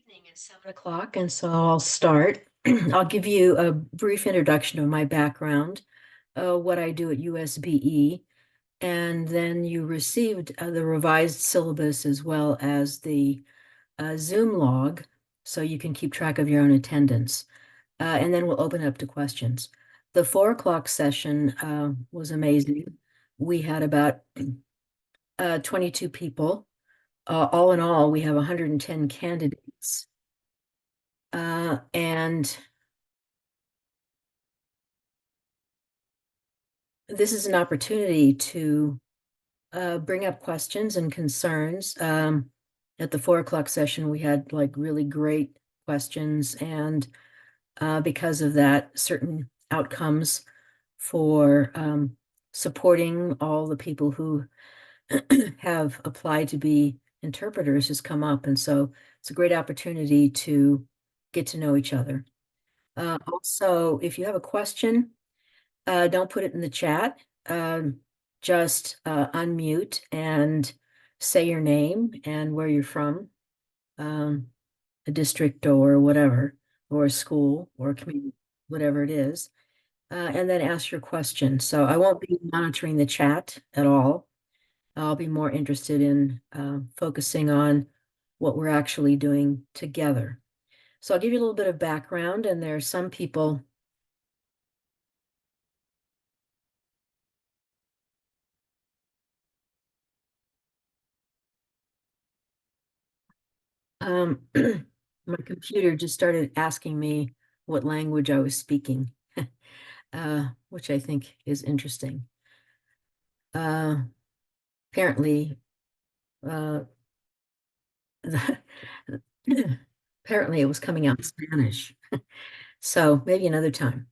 Evening at 7 o'clock, and so I'll start. I'll give you a brief introduction of my background, what I do at USBE, and then you received the revised syllabus as well as the Zoom log, so you can keep track of your own attendance. And then we'll open up to questions. The 4 o'clock session was amazing. We had about 22 people. All in all, we have 110 candidates. And this is an opportunity to bring up questions and concerns. At the 4 o'clock session, we had like really great questions, and because of that, certain outcomes for supporting all the people who have applied to be interpreters has come up. And so it's a great opportunity to get to know each other. Also, if you have a question, don't put it in the chat. Just unmute and say your name and where you're from, a district or whatever, or a school or a community, whatever it is, and then ask your question. So I won't be monitoring the chat at all. I'll be more interested in focusing on what we're actually doing together. So I'll give you a little bit of background, and there are some people my computer just started asking me what language I was speaking, which I think is interesting. Uh, apparently, uh, apparently it was coming out in Spanish. So maybe another time.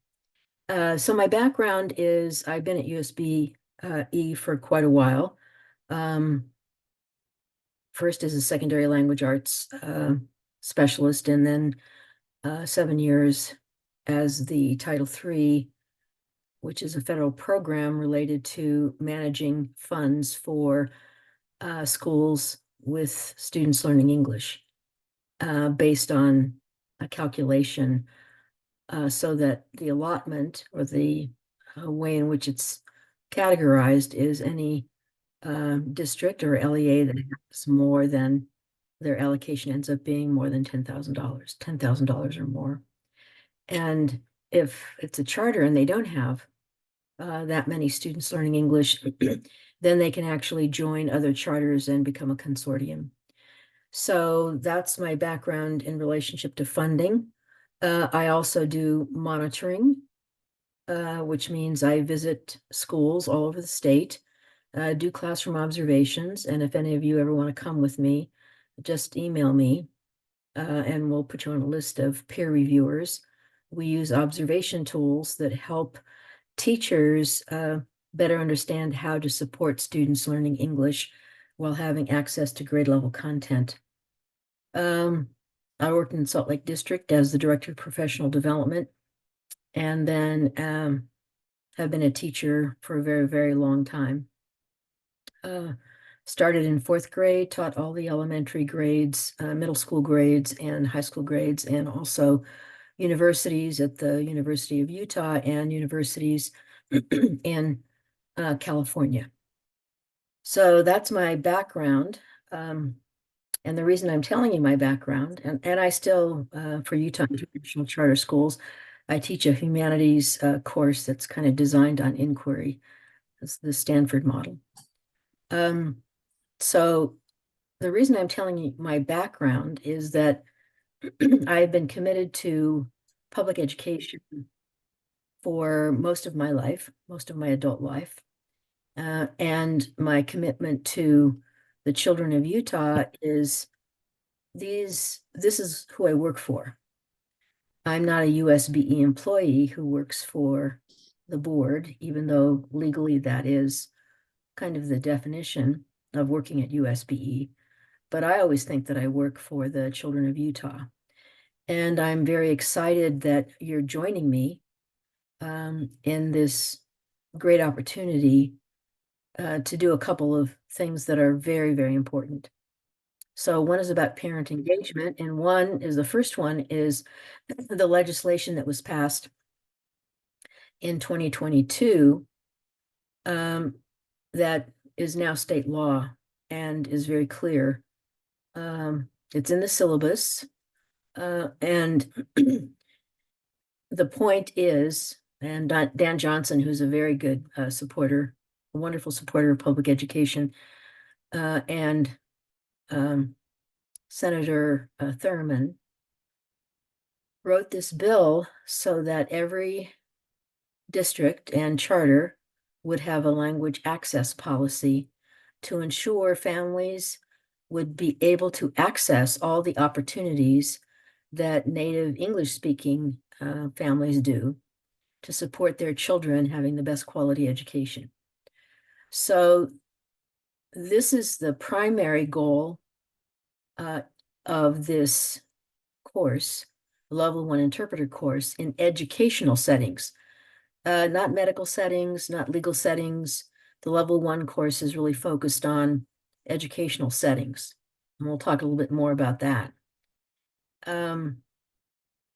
So my background is I've been at USB E for quite a while. Um, first as a secondary language arts specialist, and then 7 years as the Title III, which is a federal program related to managing funds for schools with students learning English, based on a calculation, so that the allotment or the way in which it's categorized is any district or LEA that has more than their allocation ends up being more than $10,000 or more. And if it's a charter and they don't have that many students learning English, then they can actually join other charters and become a consortium. So that's my background in relationship to funding. I also do monitoring, which means I visit schools all over the state, do classroom observations, and if any of you ever want to come with me, just email me, and we'll put you on a list of peer reviewers. We use observation tools that help teachers better understand how to support students learning English while having access to grade level content. I worked in Salt Lake District as the Director of Professional Development, and then have been a teacher for a very, very long time. Started in 4th grade, taught all the elementary grades, middle school grades, and high school grades, and also universities at the University of Utah and universities in California. So that's my background. And the reason I'm telling you my background, and I still, for Utah International Charter Schools, I teach a humanities course that's kind of designed on inquiry. It's the Stanford model. So the reason I'm telling you my background is that I've been committed to public education for most of my life, most of my adult life. And my commitment to the children of Utah is this is who I work for. I'm not a USBE employee who works for the board, even though legally that is kind of the definition of working at USBE. But I always think that I work for the children of Utah. And I'm very excited that you're joining me in this great opportunity to do a couple of things that are very, very important. So one is about parent engagement, and the first one is the legislation that was passed in 2022 that is now state law and is very clear. It's in the syllabus, and the point is, and Dan Johnson, who's a very good supporter, a wonderful supporter of public education, and Senator Thurman wrote this bill so that every district and charter would have a language access policy to ensure families would be able to access all the opportunities that native English speaking families do to support their children having the best quality education. So this is the primary goal of this course, Level 1 Interpreter course, in educational settings, not medical settings, not legal settings. The Level 1 course is really focused on educational settings, and we'll talk a little bit more about that.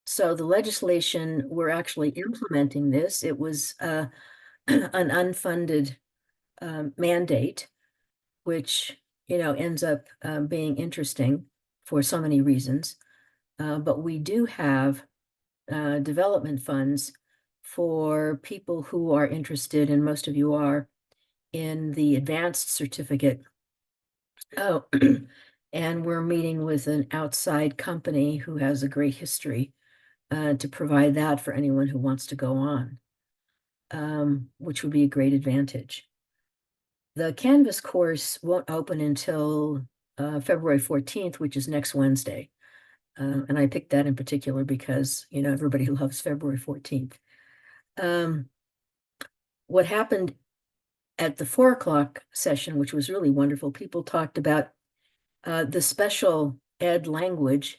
So the legislation, we're actually implementing this. It was an unfunded mandate, which ends up being interesting for so many reasons. But we do have development funds for people who are interested, and most of you are, in the advanced certificate. Oh, and we're meeting with an outside company who has a great history to provide that for anyone who wants to go on, which would be a great advantage. The Canvas course won't open until February 14th, which is next Wednesday. And I picked that in particular because, everybody loves February 14th. What happened at the 4 o'clock session, which was really wonderful, people talked about the special ed language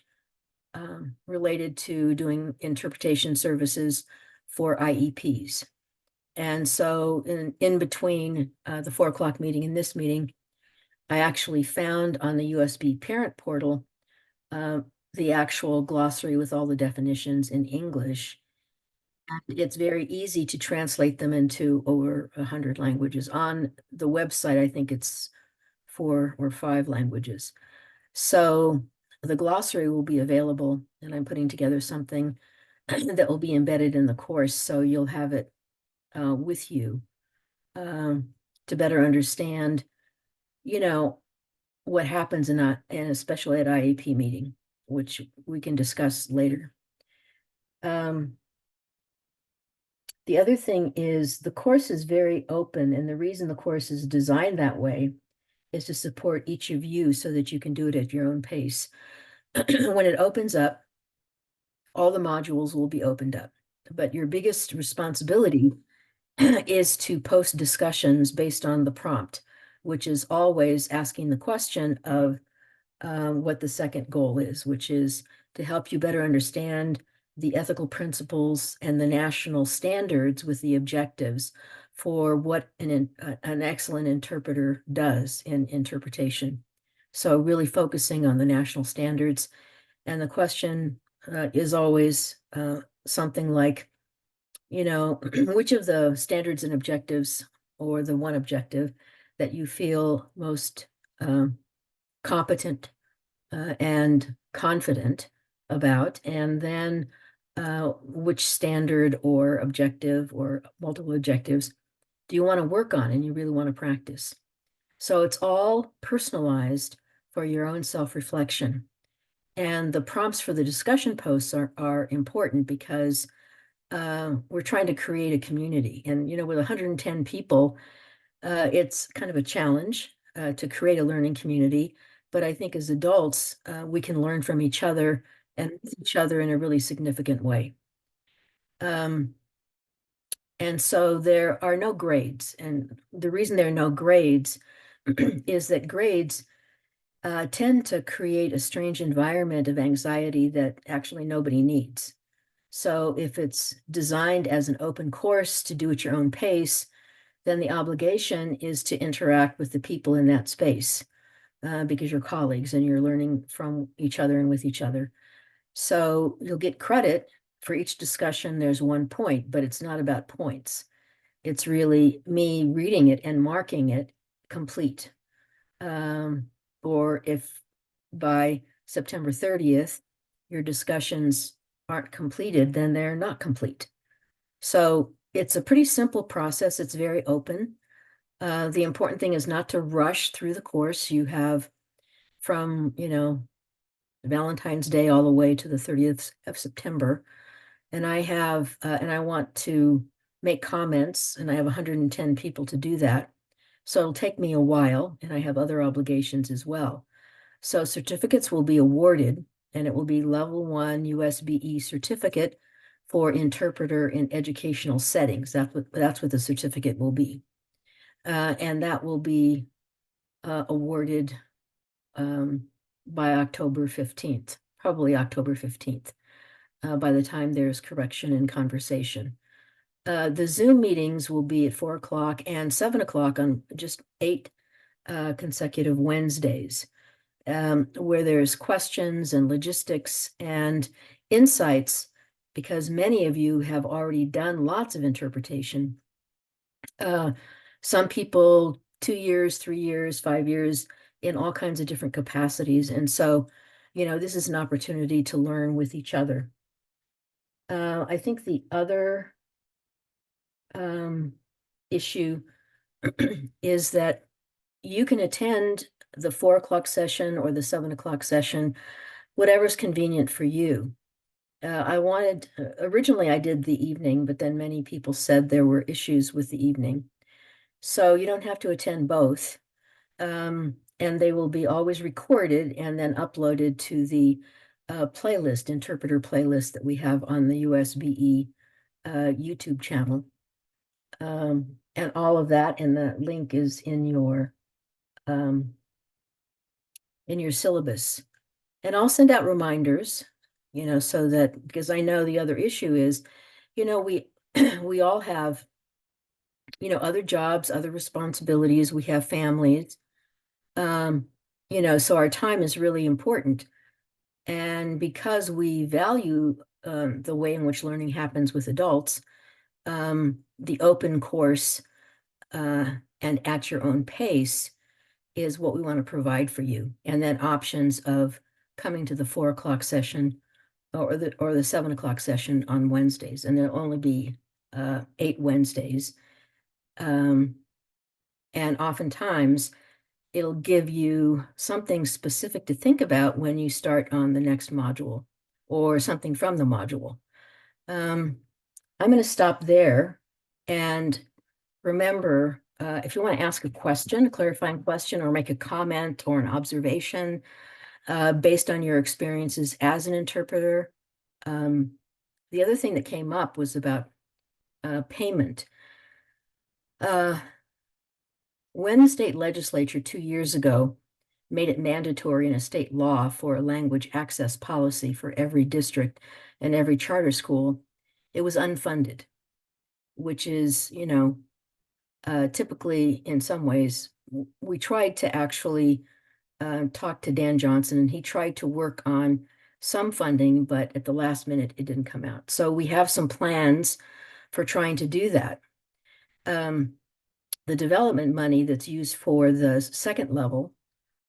related to doing interpretation services for IEPs. And so in between the 4 o'clock meeting and this meeting, I actually found on the USB parent portal the actual glossary with all the definitions in English. And it's very easy to translate them into over 100 languages. On the website, I think it's 4 or 5 languages. So the glossary will be available, and I'm putting together something that will be embedded in the course, so you'll have it with you to better understand, what happens in a special ed IEP meeting, which we can discuss later. The other thing is the course is very open, and the reason the course is designed that way is to support each of you so that you can do it at your own pace. When it opens up, all the modules will be opened up, but your biggest responsibility is to post discussions based on the prompt, which is always asking the question of what the second goal is, which is to help you better understand the ethical principles and the national standards with the objectives for what an excellent interpreter does in interpretation. So really focusing on the national standards. And the question is always something like, which of the standards and objectives, or the one objective that you feel most competent and confident about, and then which standard or objective or multiple objectives do you want to work on and you really want to practice. So it's all personalized for your own self-reflection. And the prompts for the discussion posts are important because we're trying to create a community. And, with 110 people, it's kind of a challenge to create a learning community. But I think as adults, we can learn from each other and with each other in a really significant way. And so there are no grades. And the reason there are no grades is that grades tend to create a strange environment of anxiety that actually nobody needs. So if it's designed as an open course to do at your own pace, then the obligation is to interact with the people in that space. because you're colleagues and you're learning from each other and with each other. So you'll get credit for each discussion. There's 1 point, but it's not about points. It's really me reading it and marking it complete. Or if by September 30th, your discussions aren't completed, then they're not complete. So it's a pretty simple process. It's very open. The important thing is not to rush through the course. You have from, Valentine's Day all the way to the 30th of September. And I want to make comments, and I have 110 people to do that. So it'll take me a while, and I have other obligations as well. So certificates will be awarded, and it will be level 1 USBE certificate for interpreter in educational settings. That's what the certificate will be. And that will be awarded by October 15th, probably October 15th, by the time there's correction and conversation. The Zoom meetings will be at 4 o'clock and 7 o'clock on just 8 consecutive Wednesdays, where there's questions and logistics and insights, because many of you have already done lots of interpretation. Some people 2 years, 3 years, 5 years, in all kinds of different capacities. And so, this is an opportunity to learn with each other. I think the other issue is that you can attend the 4 o'clock session or the 7 o'clock session, whatever's convenient for you. Originally I did the evening, but then many people said there were issues with the evening. So you don't have to attend both. And they will be always recorded and then uploaded to the interpreter playlist that we have on the USBE YouTube channel. And all of that, and the link is in your syllabus. And I'll send out reminders, so that, because I know the other issue is, we we all have, other jobs, other responsibilities, we have families. So our time is really important. And because we value the way in which learning happens with adults, the open course and at your own pace is what we want to provide for you. And then options of coming to the 4 o'clock session or the 7 o'clock session on Wednesdays. And there'll only be 8 Wednesdays. And oftentimes it'll give you something specific to think about when you start on the next module or something from the module. I'm going to stop there. And remember, if you want to ask a question, a clarifying question, or make a comment or an observation based on your experiences as an interpreter. The other thing that came up was about payment. When the state legislature 2 years ago made it mandatory in a state law for a language access policy for every district and every charter school, it was unfunded, which is, typically, in some ways, we tried to actually talk to Dan Johnson, and he tried to work on some funding, but at the last minute, it didn't come out. So we have some plans for trying to do that. The development money that's used for the second level,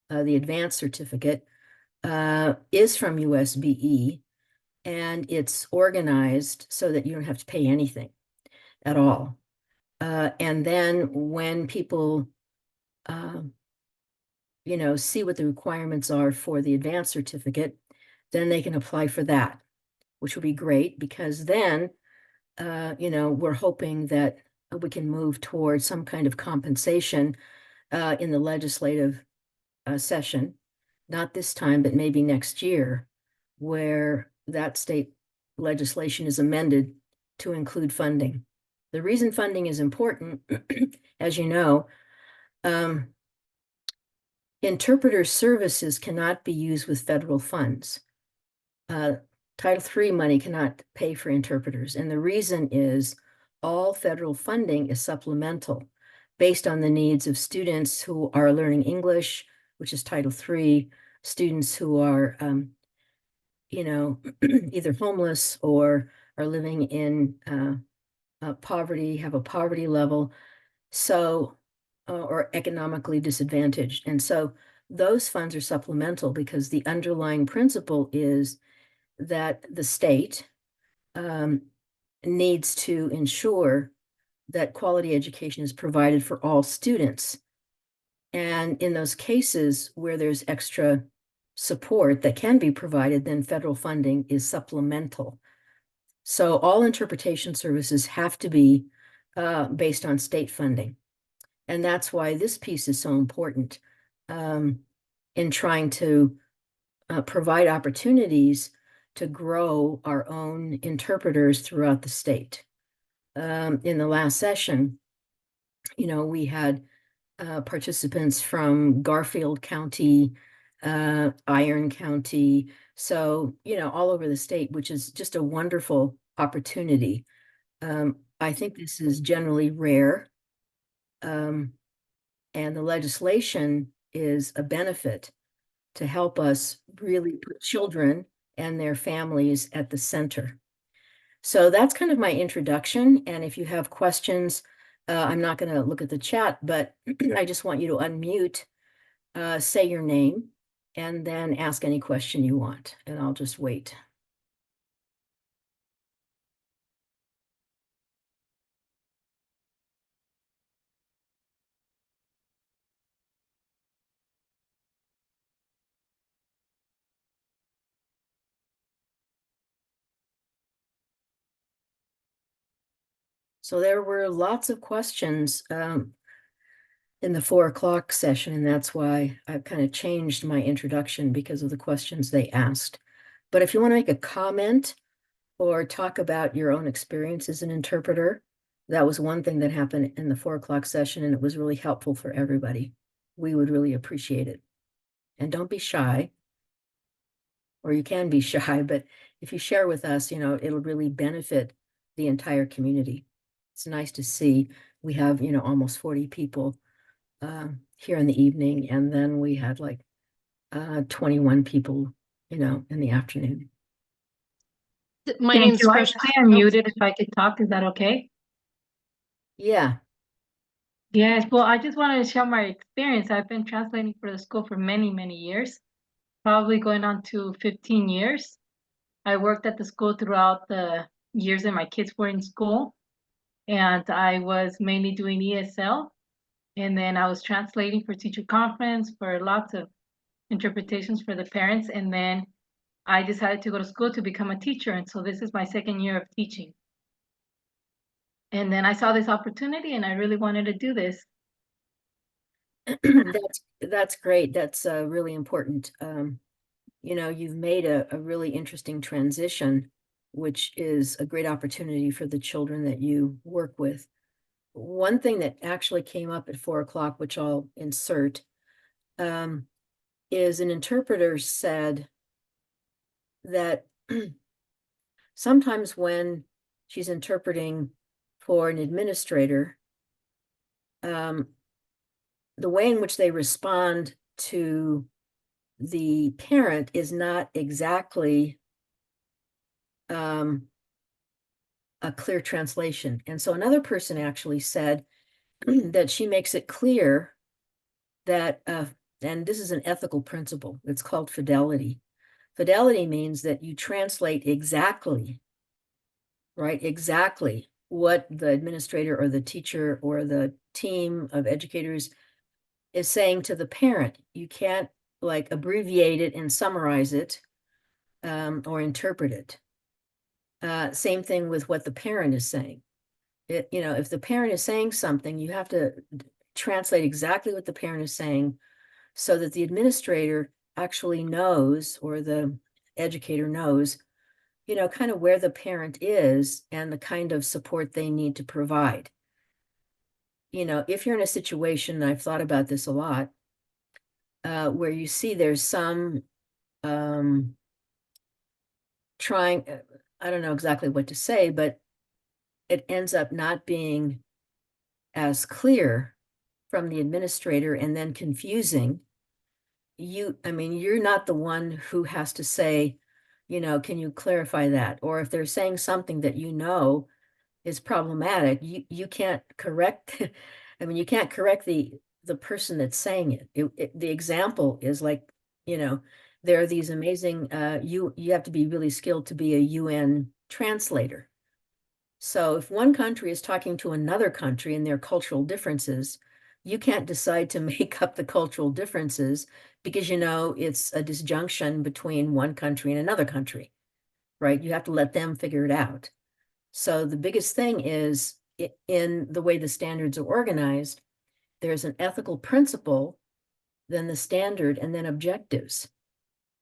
the advanced certificate, is from USBE, and it's organized so that you don't have to pay anything at all. And then when people, see what the requirements are for the advanced certificate, then they can apply for that, which will be great, because then, we're hoping that we can move towards some kind of compensation in the legislative session, not this time, but maybe next year, where that state legislation is amended to include funding. The reason funding is important, as you know, interpreter services cannot be used with federal funds. Title III money cannot pay for interpreters. And the reason is all federal funding is supplemental based on the needs of students who are learning English, which is Title III, students who are, either homeless or are living in poverty, have a poverty level, so, or economically disadvantaged. And so those funds are supplemental because the underlying principle is that the state needs to ensure that quality education is provided for all students. And in those cases where there's extra support that can be provided, then federal funding is supplemental. So all interpretation services have to be based on state funding. And that's why this piece is so important in trying to provide opportunities to grow our own interpreters throughout the state. In the last session, we had participants from Garfield County, Iron County, so, all over the state, which is just a wonderful opportunity. I think this is generally rare. And the legislation is a benefit to help us really put children and their families at the center. So that's kind of my introduction. And if you have questions, I'm not going to look at the chat, but I just want you to unmute, say your name, and then ask any question you want, and I'll just wait. So there were lots of questions in the 4 o'clock session, and that's why I've kind of changed my introduction because of the questions they asked. But if you want to make a comment or talk about your own experience as an interpreter, that was one thing that happened in the 4 o'clock session, and it was really helpful for everybody. We would really appreciate it. And don't be shy, or you can be shy, but if you share with us, it'll really benefit the entire community. It's nice to see we have, almost 40 people here in the evening, and then we had like 21 people, in the afternoon. My Thank name's you. I Krish. am muted if I could talk. Is that okay? Yeah. Yes. Well, I just wanted to share my experience. I've been translating for the school for many, many years, probably going on to 15 years. I worked at the school throughout the years that my kids were in school, and I was mainly doing ESL. And then I was translating for teacher conference, for lots of interpretations for the parents. And then I decided to go to school to become a teacher. And so this is my second year of teaching. And then I saw this opportunity and I really wanted to do this. That's great. That's really important. You've made a really interesting transition, which is a great opportunity for the children that you work with. One thing that actually came up at 4 o'clock, which I'll insert, is an interpreter said that sometimes when she's interpreting for an administrator, the way in which they respond to the parent is not exactly a clear translation. And so another person actually said that she makes it clear that, and this is an ethical principle, it's called fidelity. Fidelity means that you translate exactly, right? Exactly what the administrator or the teacher or the team of educators is saying to the parent. You can't like abbreviate it and summarize it or interpret it. Same thing with what the parent is saying. If the parent is saying something, you have to translate exactly what the parent is saying so that the administrator actually knows, or the educator knows, kind of where the parent is and the kind of support they need to provide. If you're in a situation, and I've thought about this a lot, where you see there's some trying, I don't know exactly what to say, but it ends up not being as clear from the administrator and then confusing. I mean, you're not the one who has to say, can you clarify that? Or if they're saying something that is problematic, you can't correct, I mean, you can't correct the person that's saying it. The example is like, there are these amazing, you have to be really skilled to be a UN translator. So if one country is talking to another country and their cultural differences, you can't decide to make up the cultural differences because it's a disjunction between one country and another country, right? You have to let them figure it out. So the biggest thing is in the way the standards are organized, there's an ethical principle, then the standard, and then objectives.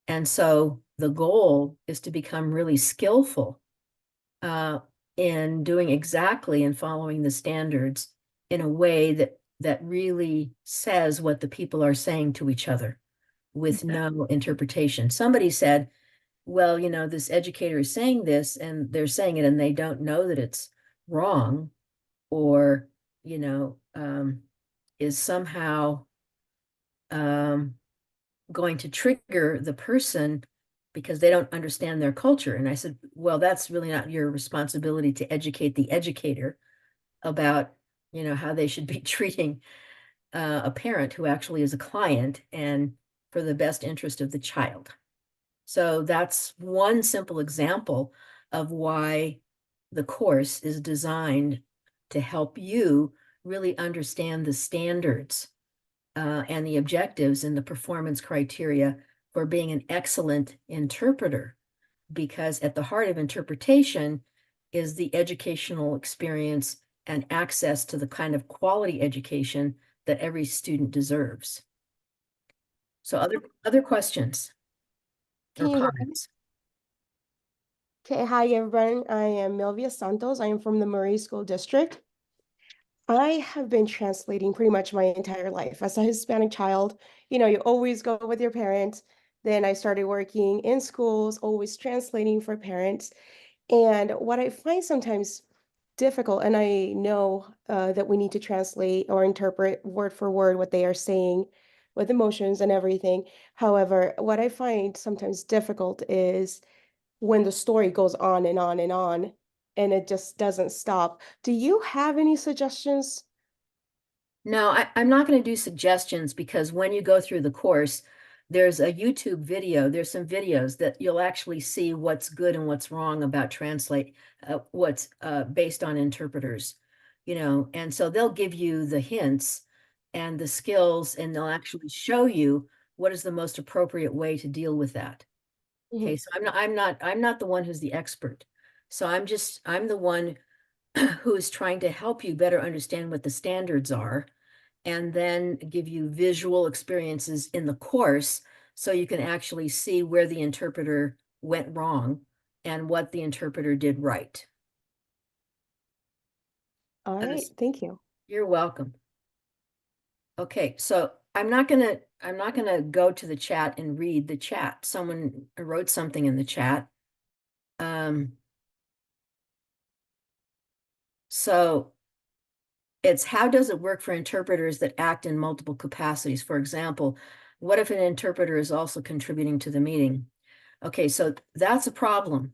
And so the goal is to become really skillful in doing exactly and following the standards in a way that really says what the people are saying to each other with no interpretation. Somebody said, well, this educator is saying this and they're saying it and they don't know that it's wrong or, is somehow going to trigger the person because they don't understand their culture. And I said, well, that's really not your responsibility to educate the educator about, how they should be treating a parent who actually is a client and for the best interest of the child. So that's one simple example of why the course is designed to help you really understand the standards and the objectives and the performance criteria for being an excellent interpreter. Because at the heart of interpretation is the educational experience and access to the kind of quality education that every student deserves. So other questions Can or you hear me? comments? Okay, hi everyone. I am Milvia Santos. I am from the Murray School District. I have been translating pretty much my entire life. As a Hispanic child, you always go with your parents. Then I started working in schools, always translating for parents. And what I find sometimes difficult, and I know that we need to translate or interpret word for word what they are saying with emotions and everything. However, what I find sometimes difficult is when the story goes on and on and on and it just doesn't stop. Do you have any suggestions? No, I'm not going to do suggestions because when you go through the course, there's a YouTube video. There's some videos that you'll actually see what's good and what's wrong about what's based on interpreters, and so they'll give you the hints and the skills, and they'll actually show you what is the most appropriate way to deal with that. Okay, so I'm not the one who's the expert. So I'm the one who is trying to help you better understand what the standards are and then give you visual experiences in the course so you can actually see where the interpreter went wrong and what the interpreter did right. All right, thank you. You're welcome. Okay, so I'm not gonna go to the chat and read the chat. Someone wrote something in the chat. So it's how does it work for interpreters that act in multiple capacities? For example, what if an interpreter is also contributing to the meeting? Okay, so that's a problem.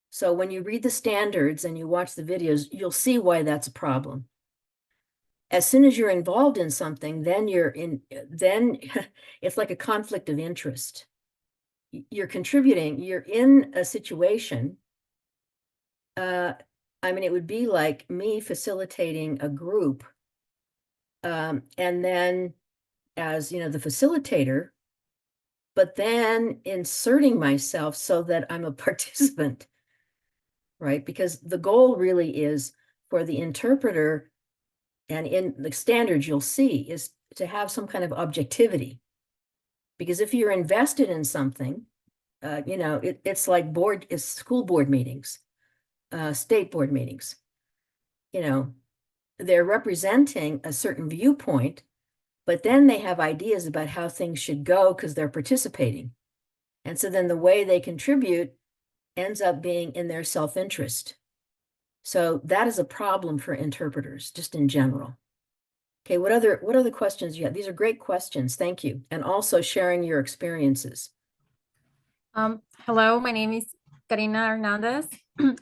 So when you read the standards and you watch the videos, you'll see why that's a problem. As soon as you're involved in something, then it's like a conflict of interest. You're contributing, you're in a situation. I mean, it would be like me facilitating a group. And then as, the facilitator, but then inserting myself so that I'm a participant, right? Because the goal really is for the interpreter, and in the standards you'll see, is to have some kind of objectivity. Because if you're invested in something, it's like school board meetings, state board meetings. They're representing a certain viewpoint, but then they have ideas about how things should go because they're participating. And so then the way they contribute ends up being in their self-interest. So that is a problem for interpreters, just in general. Okay, what other questions you have? These are great questions. Thank you. And also sharing your experiences. Hello, my name is Karina Hernandez.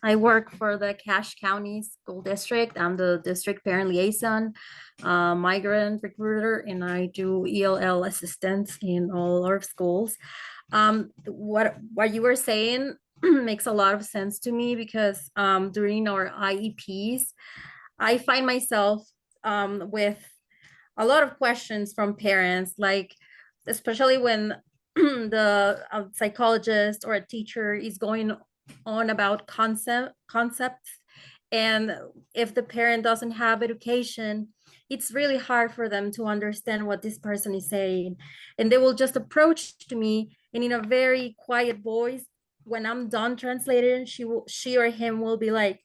I work for the Cache County School District. I'm the district parent liaison, migrant recruiter, and I do ELL assistance in all our schools. What you were saying makes a lot of sense to me because during our IEPs, I find myself with a lot of questions from parents, like especially when the psychologist or a teacher is going on about concepts, and if the parent doesn't have education, it's really hard for them to understand what this person is saying, and they will just approach to me and in a very quiet voice. When I'm done translating, she or him will be like,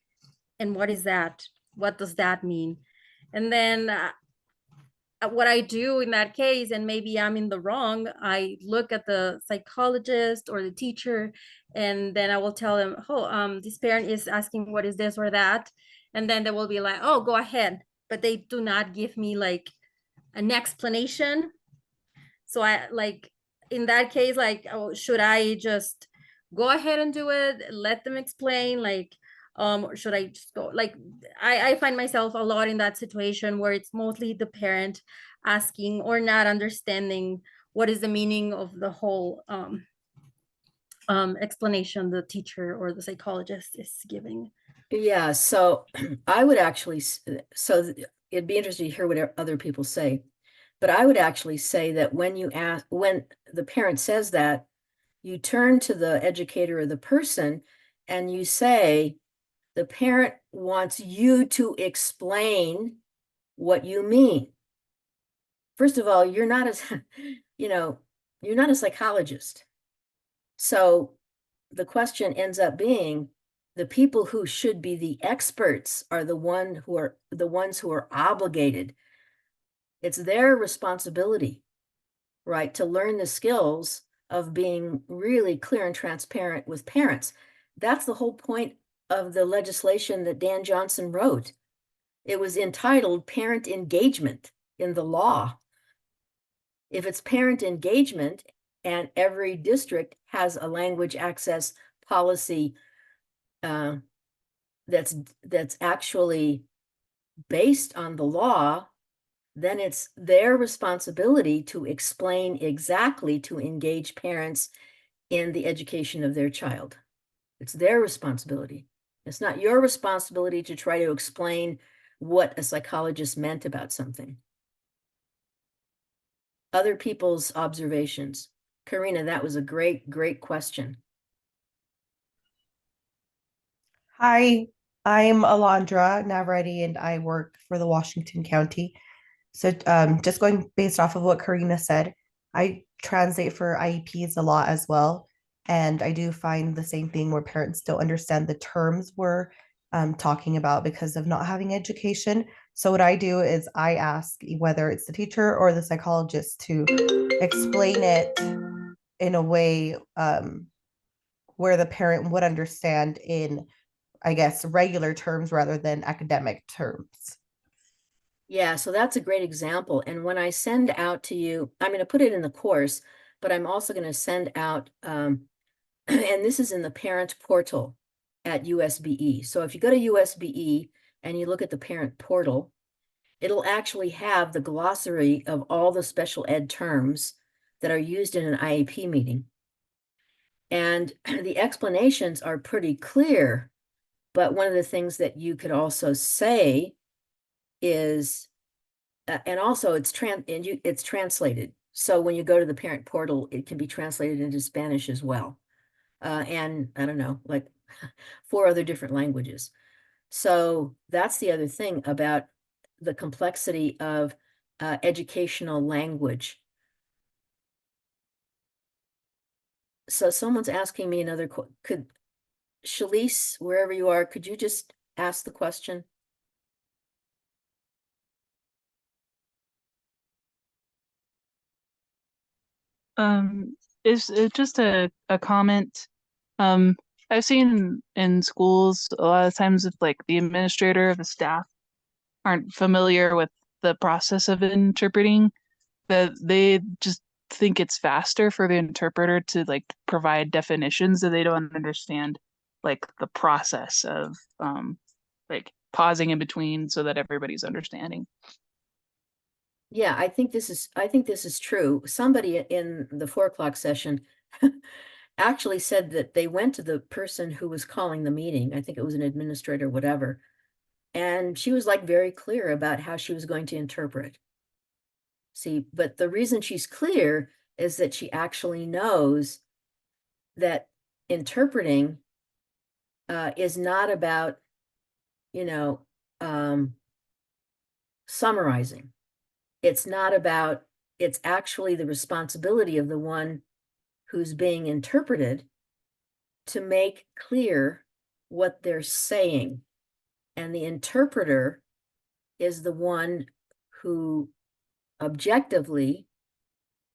and what is that? What does that mean? And then what I do in that case, and maybe I'm in the wrong, I look at the psychologist or the teacher, and then I will tell them, oh, this parent is asking what is this or that. And then they will be like, oh, go ahead. But they do not give me like an explanation. So I like, in that case, like, oh, should I just go ahead and do it? Let them explain, like, or should I just go? Like, I find myself a lot in that situation where it's mostly the parent asking or not understanding what is the meaning of the whole explanation the teacher or the psychologist is giving. Yeah, so I would actually, it'd be interesting to hear what other people say. But I would actually say that when the parent says that, you turn to the educator or the person and you say, the parent wants you to explain what you mean. First of all, you're not you're not a psychologist. So the question ends up being, the people who should be the experts are the ones who are obligated. It's their responsibility, right, to learn the skills of being really clear and transparent with parents. That's the whole point of the legislation that Dan Johnson wrote. It was entitled Parent Engagement in the law. If it's parent engagement and every district has a language access policy that's actually based on the law, then it's their responsibility to explain exactly, to engage parents in the education of their child. It's their responsibility. It's not your responsibility to try to explain what a psychologist meant about something. Other people's observations. Karina, that was a great, great question. Hi, I'm Alondra Navarrete and I work for the Washington County. So just going based off of what Karina said, I translate for IEPs a lot as well. And I do find the same thing where parents don't understand the terms we're talking about because of not having education. So what I do is I ask whether it's the teacher or the psychologist to explain it in a way where the parent would understand in, I guess, regular terms rather than academic terms. Yeah, so that's a great example. And when I send out to you, I'm going to put it in the course, but I'm also going to send out, and this is in the parent portal at USBE. So if you go to USBE and you look at the parent portal, it'll actually have the glossary of all the special ed terms that are used in an IEP meeting. And the explanations are pretty clear, but one of the things that you could also say is, and also it's translated. So when you go to the parent portal, it can be translated into Spanish as well. And I don't know, like 4 other different languages. So that's the other thing about the complexity of educational language. So someone's asking me another, could Shalise, wherever you are, could you just ask the question? It's just a comment. I've seen in schools a lot of times if like the administrator of the staff aren't familiar with the process of interpreting, that they just think it's faster for the interpreter to like provide definitions, that they don't understand like the process of like pausing in between so that everybody's understanding. Yeah, I think this is true. Somebody in the 4 o'clock session actually said that they went to the person who was calling the meeting. I think it was an administrator, whatever. And she was like very clear about how she was going to interpret. See, but the reason she's clear is that she actually knows that interpreting is not about, you know, summarizing. It's not about, it's actually the responsibility of the one who's being interpreted to make clear what they're saying. And the interpreter is the one who objectively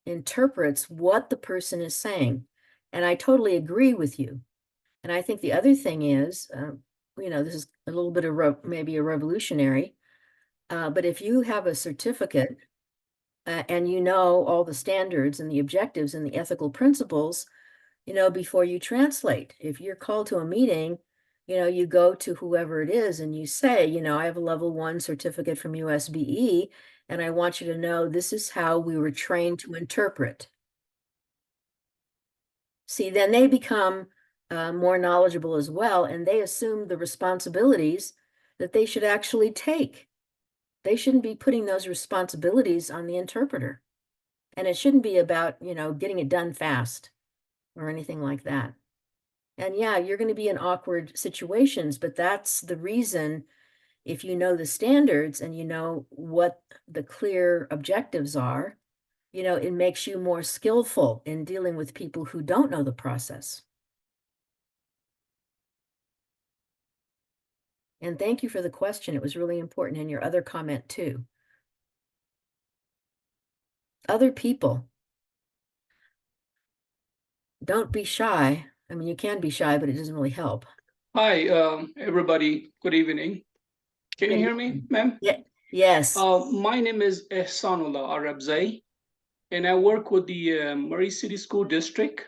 interprets what the person is saying. And I totally agree with you. And I think the other thing is, this is a little bit of maybe a revolutionary, but if you have a certificate and you know all the standards and the objectives and the ethical principles, before you translate, if you're called to a meeting, you go to whoever it is and you say, I have a level 1 certificate from USBE, and I want you to know this is how we were trained to interpret. See, then they become more knowledgeable as well, and they assume the responsibilities that they should actually take. They shouldn't be putting those responsibilities on the interpreter. And it shouldn't be about, getting it done fast or anything like that. And yeah, you're going to be in awkward situations, but that's the reason, if you know the standards and you know what the clear objectives are, it makes you more skillful in dealing with people who don't know the process. And thank you for the question. It was really important in your other comment too. Other people. Don't be shy. I mean, you can be shy, but it doesn't really help. Hi, everybody. Good evening. Can you hear me, ma'am? Yeah. Yes. My name is Ehsanullah Arabzai, and I work with the Murray City School District,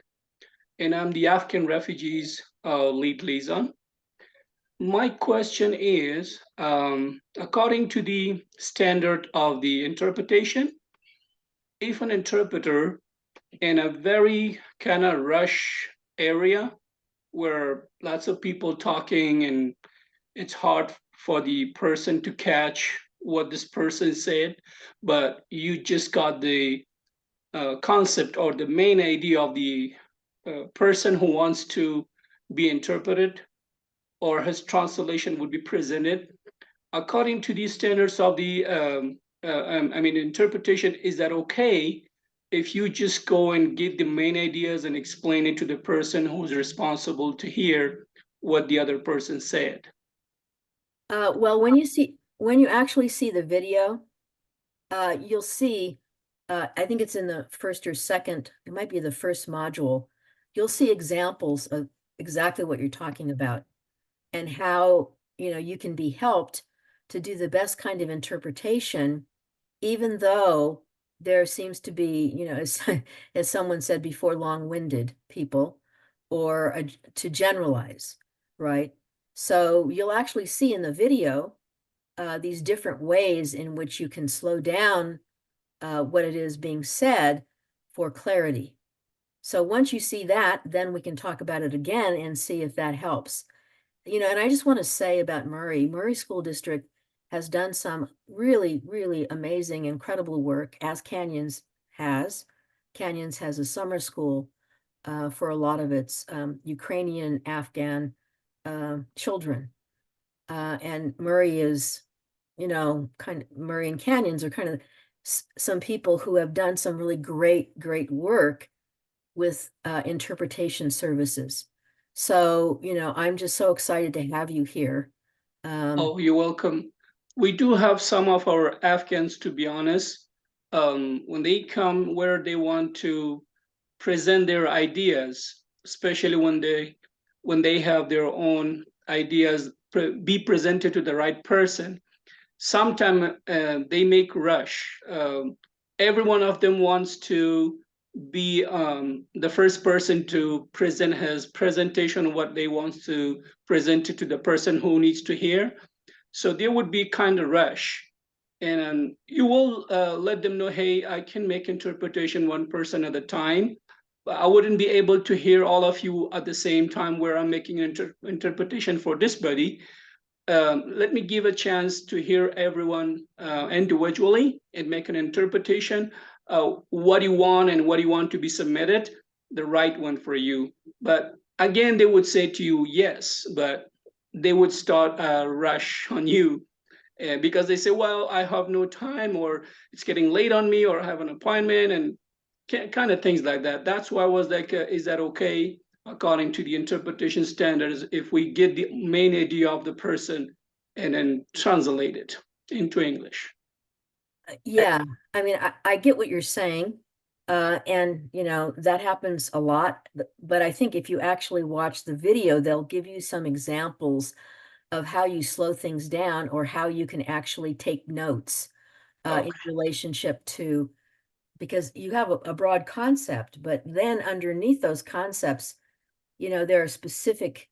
and I'm the Afghan refugees lead liaison. My question is, according to the standard of the interpretation, if an interpreter in a very kind of rush area where lots of people talking and it's hard for the person to catch what this person said, but you just got the concept or the main idea of the person who wants to be interpreted, or his translation would be presented according to these standards of the interpretation. Is that okay if you just go and get the main ideas and explain it to the person who's responsible to hear what the other person said? Well, when you actually see the video, you'll see, I think it's in the first or second, it might be the first module. You'll see examples of exactly what you're talking about and how, you can be helped to do the best kind of interpretation, even though there seems to be, as someone said before, long-winded people, or to generalize, right? So you'll actually see in the video these different ways in which you can slow down what it is being said for clarity. So once you see that, then we can talk about it again and see if that helps. And I just want to say about Murray School District has done some really, really amazing, incredible work, as Canyons has. Canyons has a summer school for a lot of its Ukrainian, Afghan children. And Murray is, Murray and Canyons are kind of some people who have done some really great, great work with interpretation services. So, I'm just so excited to have you here. Oh, you're welcome. We do have some of our Afghans, to be honest, when they come where they want to present their ideas, especially when they have their own ideas be presented to the right person, sometimes they make rush. Every one of them wants to be the first person to present his presentation, what they want to present to the person who needs to hear. So there would be kind of rush. And you will let them know, hey, I can make interpretation one person at a time. But I wouldn't be able to hear all of you at the same time where I'm making an interpretation for this buddy. Let me give a chance to hear everyone individually and make an interpretation. What you want and what you want to be submitted, the right one for you. But again, they would say to you, yes, but they would start a rush on you because they say, well, I have no time, or it's getting late on me, or I have an appointment, and kind of things like that. That's why I was like, is that okay? According to the interpretation standards, if we get the main idea of the person and then translate it into English. Yeah, I mean, I get what you're saying. And you know, that happens a lot, but I think if you actually watch the video, they'll give you some examples of how you slow things down or how you can actually take notes in Okay. relationship to, because you have a broad concept, but then underneath those concepts, you know, there are specific,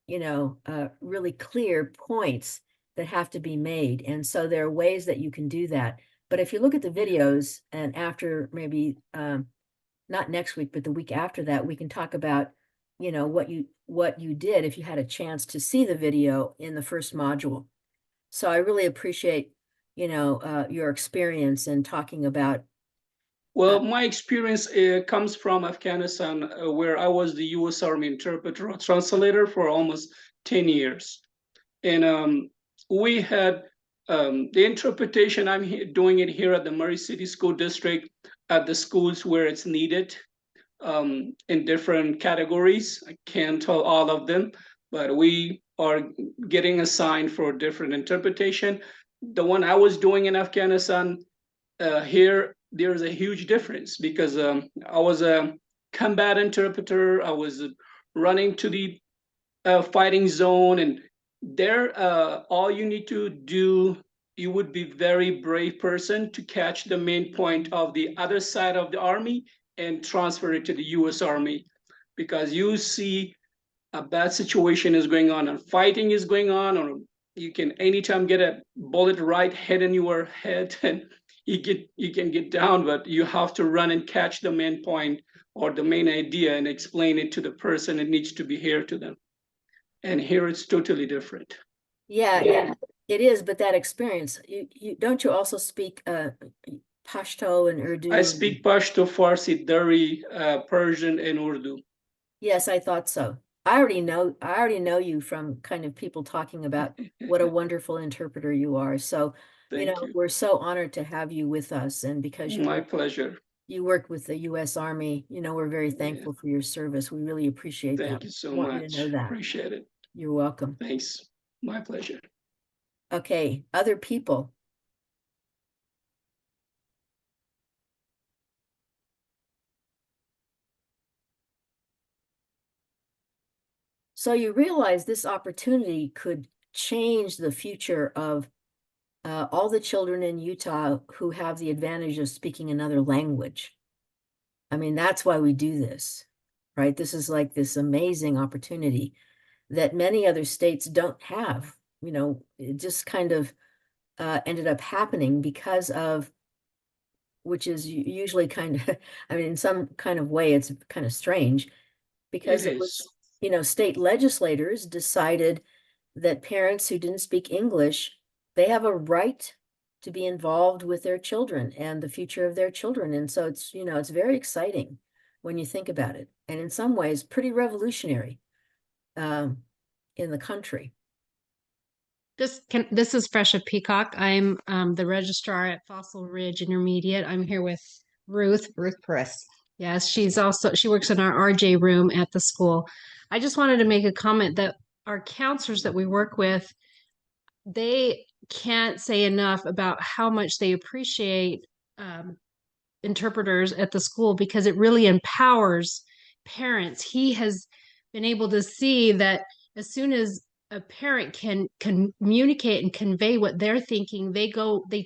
you know, really clear points that have to be made. And so there are ways that you can do that. But if you look at the videos and after maybe not next week, but the week after that, we can talk about, you know, what you did if you had a chance to see the video in the first module. So I really appreciate, you know, your experience in talking about. Well, my experience comes from Afghanistan, where I was the U.S. Army interpreter or translator for almost 10 years. And we had the interpretation, I'm doing it here at the Murray City School District at the schools where it's needed in different categories. I can't tell all of them, but we are getting assigned for different interpretation. The one I was doing in Afghanistan, here, there's a huge difference because I was a combat interpreter. I was running to the fighting zone, and there, all you need to do, you would be very brave person to catch the main point of the other side of the army and transfer it to the U.S. Army, because you see a bad situation is going on and fighting is going on, or you can anytime get a bullet right head in your head and you can get down, but you have to run and catch the main point or the main idea and explain it to the person it needs to be here to them. And here it's totally different. Yeah, it is, but that experience, you don't you also speak Pashto and Urdu? I speak Pashto, Farsi, Dari, Persian, and Urdu. Yes, I thought so. I already know you from kind of people talking about what a wonderful interpreter you are. So, you know, we're so honored to have you with us, and because My pleasure. you work with the U.S. Army, you know, we're very thankful for your service. We really appreciate that. Thank you so Want you much. to know that. Appreciate it. You're welcome. Thanks. My pleasure. Okay, other people. So you realize this opportunity could change the future of all the children in Utah who have the advantage of speaking another language. I mean, that's why we do this, right? This is like this amazing opportunity that many other states don't have. You know, it just kind of ended up happening because of, which is usually kind of, I mean, in some kind of way, it's kind of strange because it was, you know, state legislators decided that parents who didn't speak English, they have a right to be involved with their children and the future of their children. And so it's, you know, it's very exciting when you think about it. And in some ways, pretty revolutionary in the country. This is Fresha Peacock. I'm the registrar at Fossil Ridge Intermediate. I'm here with Ruth. Ruth Paris. Yes, she works in our RJ room at the school. I just wanted to make a comment that our counselors that we work with, they can't say enough about how much they appreciate interpreters at the school, because it really empowers parents. He has been able to see that as soon as a parent can communicate and convey what they're thinking, they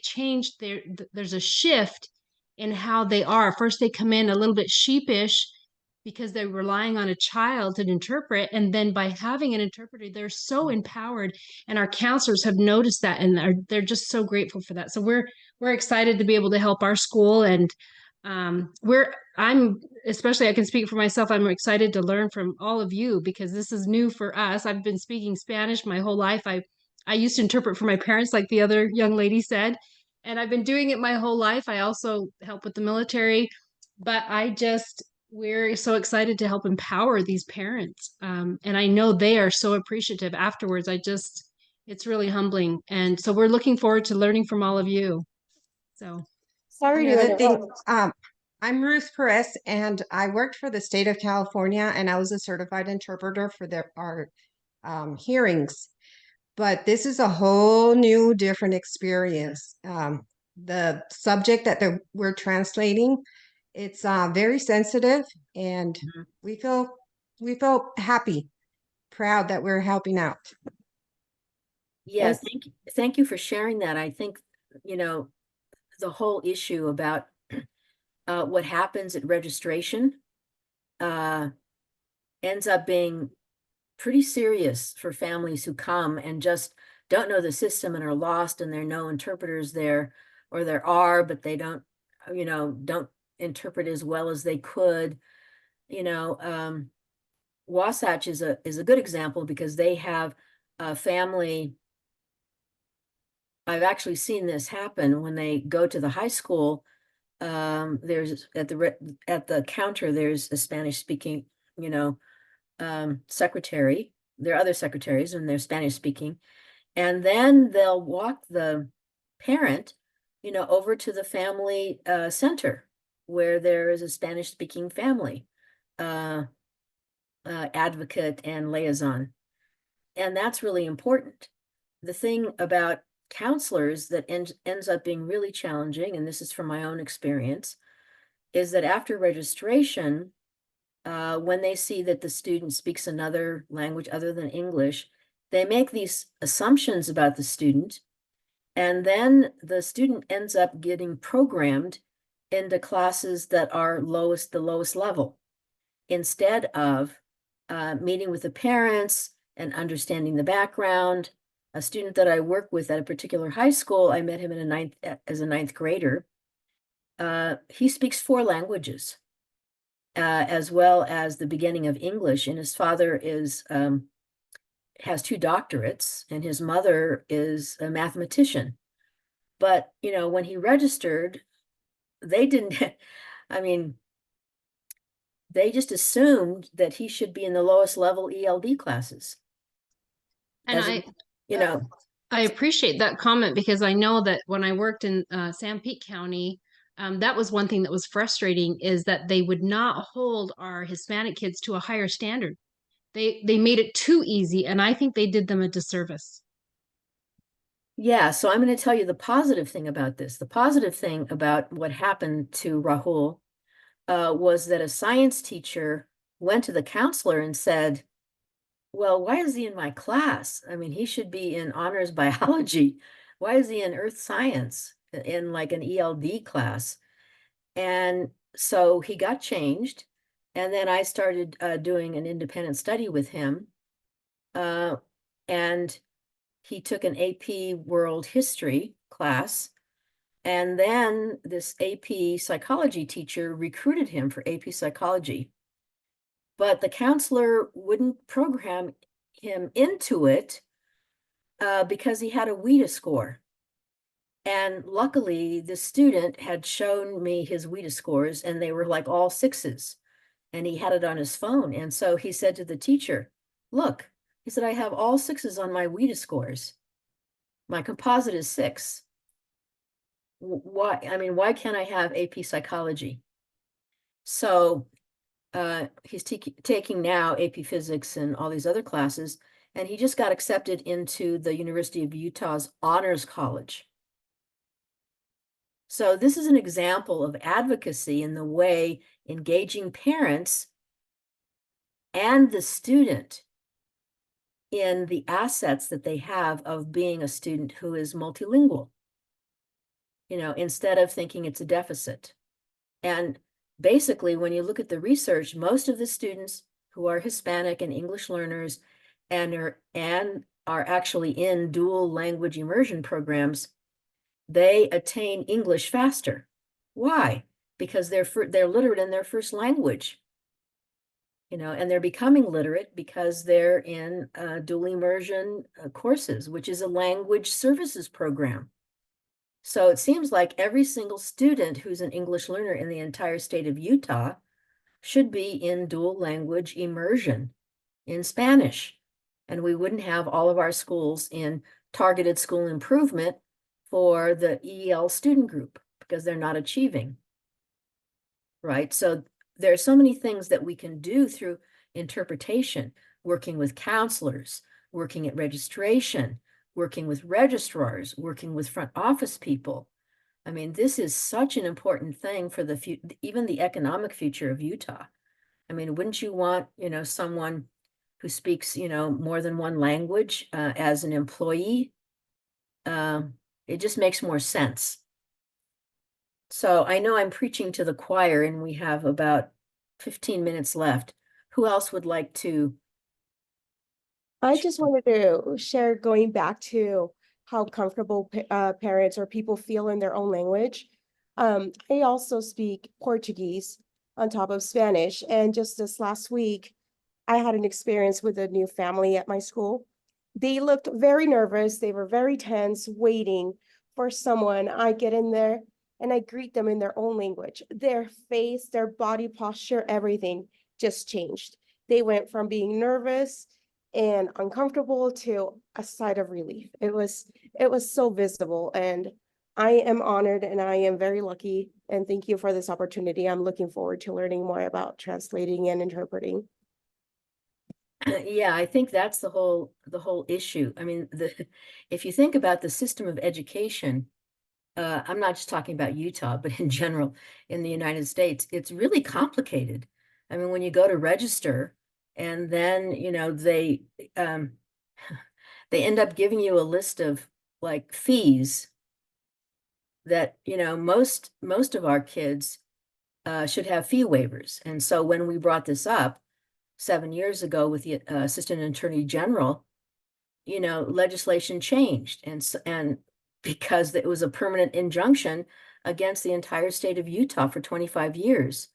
change there's a shift in how they are. First, they come in a little bit sheepish because they're relying on a child to interpret. And then by having an interpreter, they're so empowered. And our counselors have noticed that, and they're just so grateful for that. So we're excited to be able to help our school. And I'm especially, I can speak for myself, I'm excited to learn from all of you because this is new for us. I've been speaking Spanish my whole life. I used to interpret for my parents, like the other young lady said, and I've been doing it my whole life. I also help with the military, but we're so excited to help empower these parents. And I know they are so appreciative afterwards. It's really humbling. And so we're looking forward to learning from all of you. So. Sorry to Another thing, interrupt. I'm Ruth Perez, and I worked for the state of California, and I was a certified interpreter for our hearings. But this is a whole new, different experience. The subject that we're translating, it's very sensitive, and we feel happy, proud that we're helping out. Yeah, Yes. thank you for sharing that. I think, the whole issue about what happens at registration ends up being pretty serious for families who come and just don't know the system and are lost, and there are no interpreters there, or there are, but they don't interpret as well as they could. Wasatch is a good example because they have a family. I've actually seen this happen when they go to the high school. There's at the counter, there's a Spanish speaking, secretary. There are other secretaries and they're Spanish speaking. And then they'll walk the parent, over to the family center where there is a Spanish speaking family advocate and liaison. And that's really important. The thing about counselors that ends up being really challenging, and this is from my own experience, is that after registration, when they see that the student speaks another language other than English, they make these assumptions about the student, and then the student ends up getting programmed into classes that are the lowest level, instead of meeting with the parents and understanding the background. A student that I work with at a particular high school, I met him as a ninth grader. He speaks 4 languages, as well as the beginning of English. And his father has 2 doctorates, and his mother is a mathematician. But, when he registered, they didn't, they just assumed that he should be in the lowest level ELD classes. And I appreciate that comment because I know that when I worked in San Pete County, that was one thing that was frustrating, is that they would not hold our Hispanic kids to a higher standard. They made it too easy, and I think they did them a disservice. Yeah, so I'm going to tell you the positive thing about this. The positive thing about what happened to Rahul was that a science teacher went to the counselor and said, well, why is he in my class? I mean, he should be in honors biology. Why is he in earth science in like an ELD class? And so he got changed. And then I started doing an independent study with him. And he took an AP World History class. And then this AP Psychology teacher recruited him for AP Psychology. But the counselor wouldn't program him into it because he had a WIDA score. And luckily, the student had shown me his WIDA scores, and they were like all 6s. And he had it on his phone. And so he said to the teacher, look, he said, I have all 6s on my WIDA scores. My composite is 6. Why can't I have AP Psychology? So he's taking now AP Physics and all these other classes, and he just got accepted into the University of Utah's Honors College. So this is an example of advocacy in the way engaging parents and the student in the assets that they have of being a student who is multilingual. Instead of thinking it's a deficit. And basically, when you look at the research, most of the students who are Hispanic and English learners and are actually in dual language immersion programs, they attain English faster. Why? Because they're literate in their first language. And they're becoming literate because they're in dual immersion courses, which is a language services program. So it seems like every single student who's an English learner in the entire state of Utah should be in dual language immersion in Spanish. And we wouldn't have all of our schools in targeted school improvement for the EL student group because they're not achieving. Right? So there are so many things that we can do through interpretation, working with counselors, working at registration, working with registrars, working with front office people. I mean, this is such an important thing for even the economic future of Utah. I mean, wouldn't you want, someone who speaks, more than one language as an employee? It just makes more sense. So I know I'm preaching to the choir and we have about 15 minutes left. Who else would like to? I just wanted to share going back to how comfortable parents or people feel in their own language. I also speak Portuguese on top of Spanish. And just this last week, I had an experience with a new family at my school. They looked very nervous. They were very tense, waiting for someone. I get in there and I greet them in their own language. Their face, their body posture, everything just changed. They went from being nervous and uncomfortable to a sigh of relief. It was so visible, and I am honored and I am very lucky, and thank you for this opportunity. I'm looking forward to learning more about translating and interpreting. Yeah, I think that's the whole issue. I mean, if you think about the system of education, I'm not just talking about Utah, but in general in the United States, it's really complicated. I mean, when you go to register and then, they end up giving you a list of like fees that, most of our kids should have fee waivers. And so when we brought this up 7 years ago with the Assistant Attorney General, legislation changed. And because it was a permanent injunction against the entire state of Utah for 25 years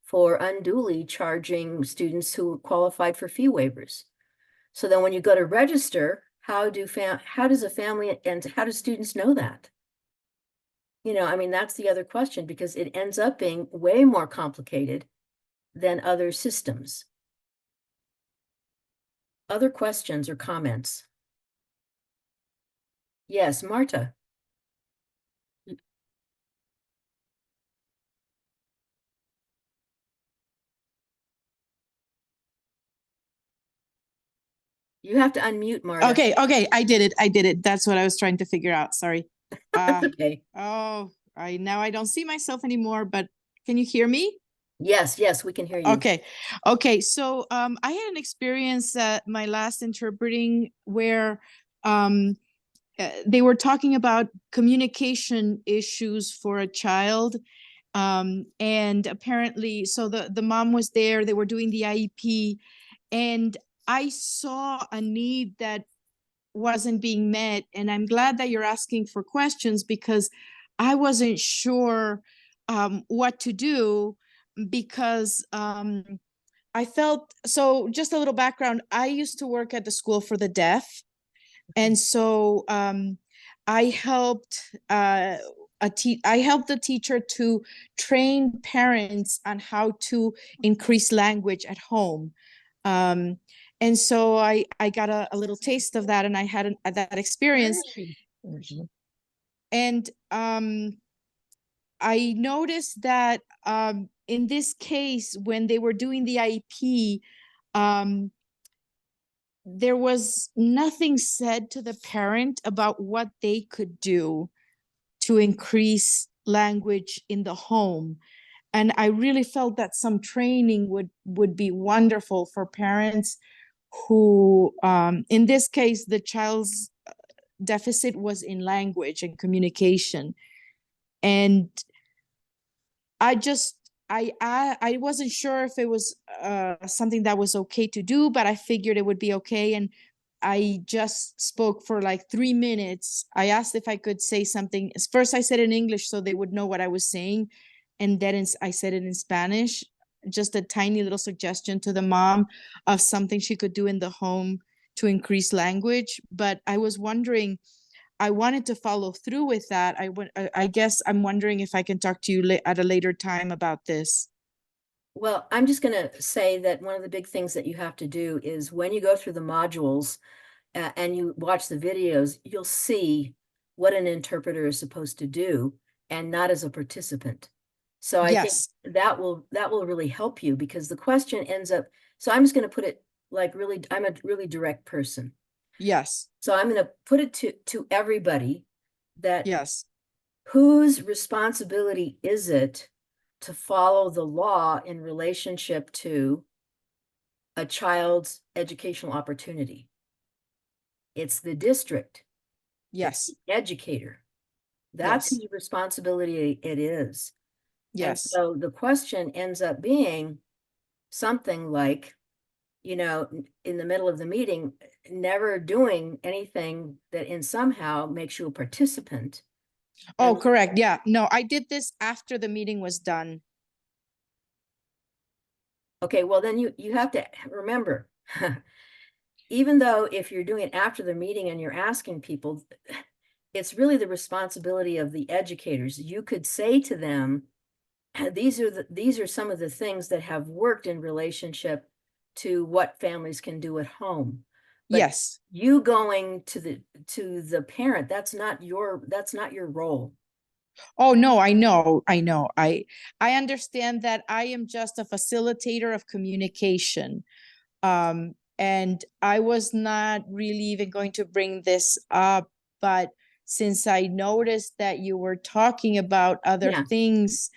for unduly charging students who qualified for fee waivers. So then when you go to register, how does a family and how do students know that? I mean, that's the other question, because it ends up being way more complicated than other systems. Other questions or comments? Yes, Marta. You have to unmute, Marta. Okay, I did it. That's what I was trying to figure out. Sorry. Okay. Oh, now I don't see myself anymore, but can you hear me? Yes, we can hear you. Okay. So I had an experience at my last interpreting where they were talking about communication issues for a child. And apparently, so the mom was there, they were doing the IEP, and I saw a need that wasn't being met. And I'm glad that you're asking for questions, because I wasn't sure what to do, because I felt, so just a little background, I used to work at the school for the deaf. And so I helped I helped the teacher to train parents on how to increase language at home. And so I got a little taste of that, and I had that experience. And I noticed that in this case, when they were doing the IEP, there was nothing said to the parent about what they could do to increase language in the home. And I really felt that some training would be wonderful for parents who, in this case, the child's deficit was in language and communication. And I wasn't sure if it was something that was okay to do, but I figured it would be okay. And I just spoke for like 3 minutes. I asked if I could say something. First, I said in English so they would know what I was saying. And then I said it in Spanish, just a tiny little suggestion to the mom of something she could do in the home to increase language. But I was wondering, I wanted to follow through with that. I guess I'm wondering if I can talk to you at a later time about this. Well, I'm just going to say that one of the big things that you have to do is when you go through the modules and you watch the videos, you'll see what an interpreter is supposed to do and not as a participant. So I Yes. think that will really help you, because the question ends up, so I'm just going to put it like really, I'm a really direct person. Yes. So I'm going to put it to everybody that Yes. whose responsibility is it to follow the law in relationship to a child's educational opportunity? It's the district. It's Yes. the educator. That's Yes. whose responsibility it is. And Yes. so the question ends up being something like, you know, in the middle of the meeting, never doing anything that in somehow makes you a participant. Oh, And correct. Yeah. No, I did this after the meeting was done. okay, well, then you have to remember, even though if you're doing it after the meeting and you're asking people, it's really the responsibility of the educators. You could say to them, these are some of the things that have worked in relationship to what families can do at home. But Yes. you going to the parent, that's not your role. Oh, no, I know. I understand that I am just a facilitator of communication. And I was not really even going to bring this up, but since I noticed that you were talking about other Yeah. things,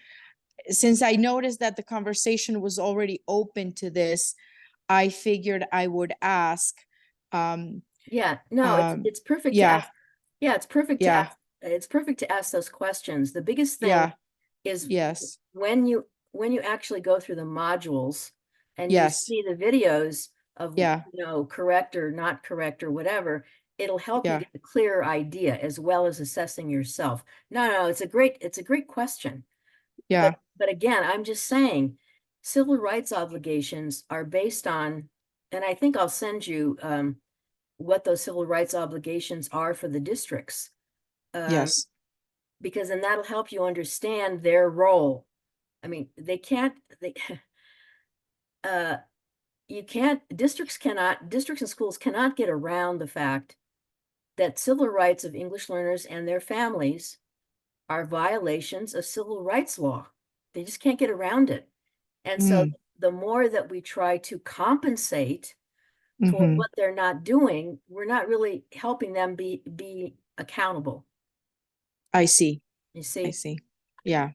since I noticed that the conversation was already open to this, I figured I would ask. Yeah, no, it's perfect to Yeah, ask. Yeah, it's perfect to yeah, ask. It's perfect to ask those questions. The biggest thing yeah, is yes, when you actually go through the modules and you yes, see the videos of, yeah, you know, correct or not correct or whatever, it'll help you yeah, get a clearer idea as well as assessing yourself. No, it's a great question. yeah, But again, I'm just saying, civil rights obligations are based on, and I think I'll send you what those civil rights obligations are for the districts. yes, Because then that'll help you understand their role. I mean, districts and schools cannot get around the fact that civil rights of English learners and their families are violations of civil rights law. They just can't get around it. And so mm, the more that we try to compensate for mm-hmm. what they're not doing, we're not really helping them be accountable. I see, You I see? see, yeah.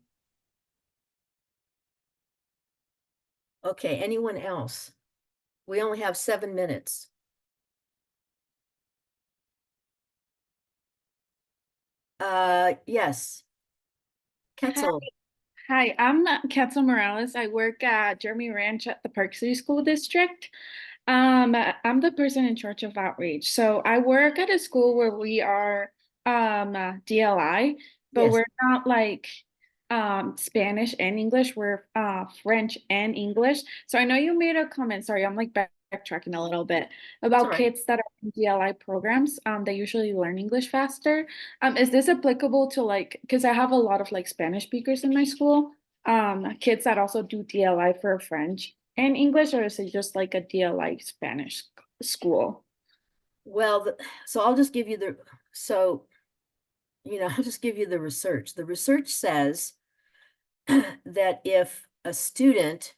Okay, anyone else? We only have 7 minutes. Yes. Ketzel. Hi, I'm Quetzal Morales. I work at Jeremy Ranch at the Park City School District. I'm the person in charge of outreach. So I work at a school where we are DLI, but Yes. we're not like Spanish and English. We're French and English. So I know you made a comment. Sorry, I'm like backtracking a little bit about right. kids that are in DLI programs. They usually learn English faster. Is this applicable to like, because I have a lot of like Spanish speakers in my school, kids that also do DLI for French and English, or is it just like a DLI Spanish school? Well, so I'll just give you I'll just give you the research. The research says that if a student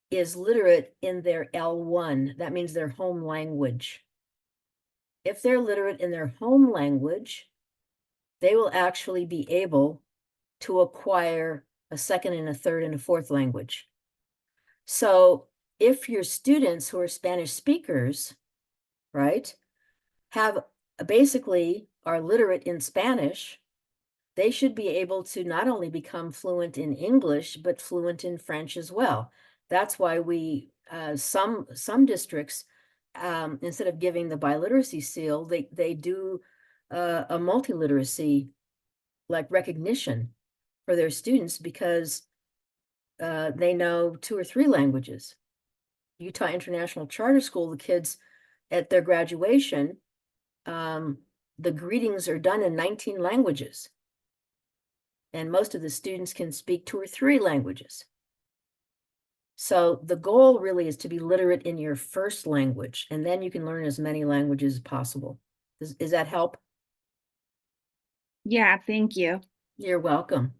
is literate in their L1, that means their home language. If they're literate in their home language, they will actually be able to acquire a second and a third and a fourth language. So if your students who are Spanish speakers, right, have basically are literate in Spanish, they should be able to not only become fluent in English, but fluent in French as well. That's why we, some districts, instead of giving the biliteracy seal, they do a multiliteracy like recognition for their students because they know 2 or 3 languages. Utah International Charter School, the kids at their graduation, the greetings are done in 19 languages. And most of the students can speak 2 or 3 languages. So the goal really is to be literate in your first language, and then you can learn as many languages as possible. Does that help? Yeah, thank you. You're welcome.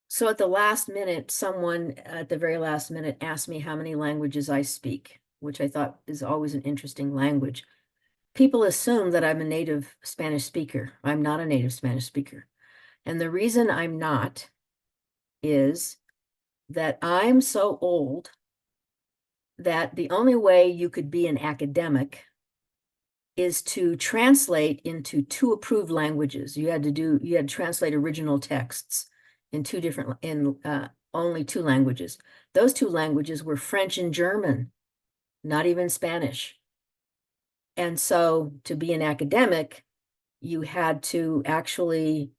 So at the last minute, someone at the very last minute asked me how many languages I speak, which I thought is always an interesting language. People assume that I'm a native Spanish speaker. I'm not a native Spanish speaker. And the reason I'm not is that I'm so old that the only way you could be an academic is to translate into 2 approved languages. You had to translate original texts in only 2 languages. Those 2 languages were French and German, not even Spanish. And so to be an academic, you had to actually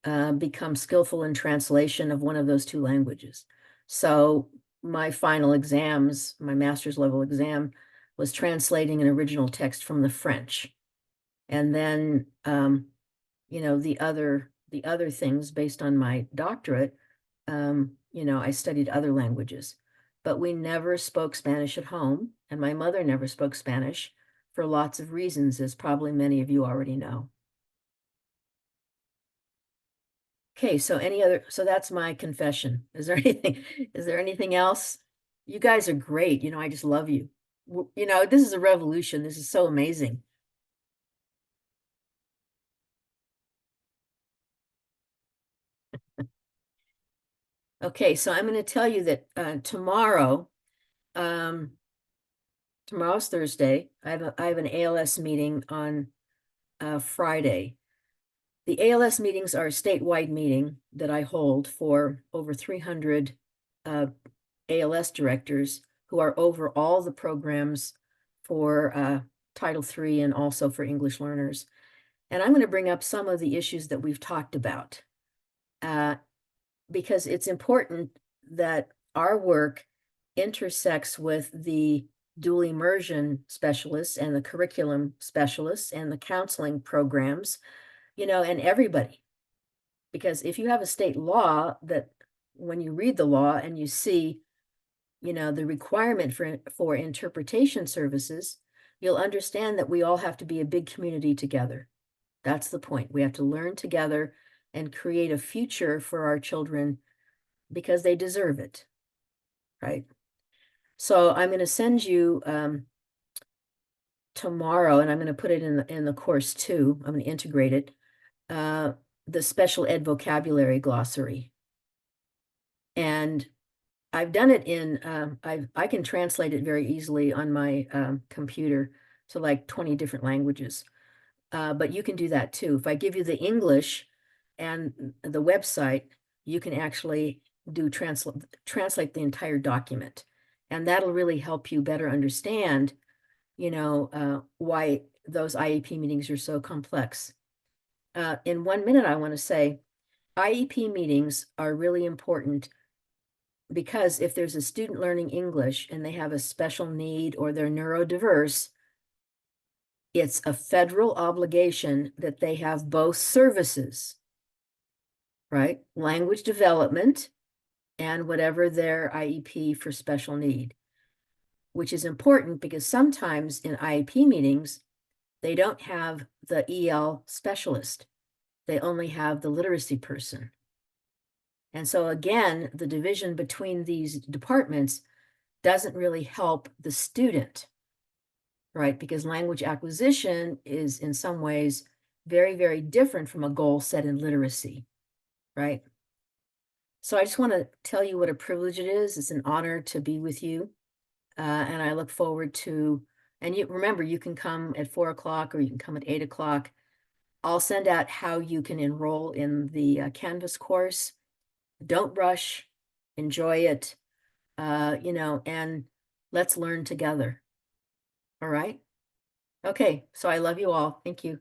become skillful in translation of one of those 2 languages. So my final exams, my master's level exam, was translating an original text from the French. And then, you know, the other things based on my doctorate, you know, I studied other languages, but we never spoke Spanish at home. And my mother never spoke Spanish for lots of reasons, as probably many of you already know. Okay, so so that's my confession. Is there anything else? You guys are great. You know, I just love you. You know, this is a revolution. This is so amazing. Okay, so I'm going to tell you that tomorrow, tomorrow's Thursday. I have an ALS meeting on Friday. The ALS meetings are a statewide meeting that I hold for over 300 ALS directors who are over all the programs for Title III and also for English learners. And I'm going to bring up some of the issues that we've talked about because it's important that our work intersects with the dual immersion specialists and the curriculum specialists and the counseling programs, you know, and everybody. Because if you have a state law that when you read the law and you see, you know, the requirement for interpretation services, you'll understand that we all have to be a big community together. That's the point. We have to learn together and create a future for our children because they deserve it, right? So I'm going to send you tomorrow, and I'm going to put it in the course too. I'm going to integrate it, the special ed vocabulary glossary. And I've done it in, I can translate it very easily on my computer to like 20 different languages. But you can do that too. If I give you the English and the website, you can actually translate the entire document. And that'll really help you better understand, you know, why those IEP meetings are so complex. In 1 minute, I want to say IEP meetings are really important because if there's a student learning English and they have a special need or they're neurodiverse, it's a federal obligation that they have both services, right? Language development and whatever their IEP for special need, which is important because sometimes in IEP meetings, they don't have the EL specialist. They only have the literacy person. And so again, the division between these departments doesn't really help the student, right? Because language acquisition is in some ways very, very different from a goal set in literacy, right? So I just want to tell you what a privilege it is. It's an honor to be with you. And I look forward to, and you remember, you can come at 4 o'clock or you can come at 8 o'clock. I'll send out how you can enroll in the Canvas course. Don't rush, enjoy it, and let's learn together. All right? Okay, so I love you all. Thank you.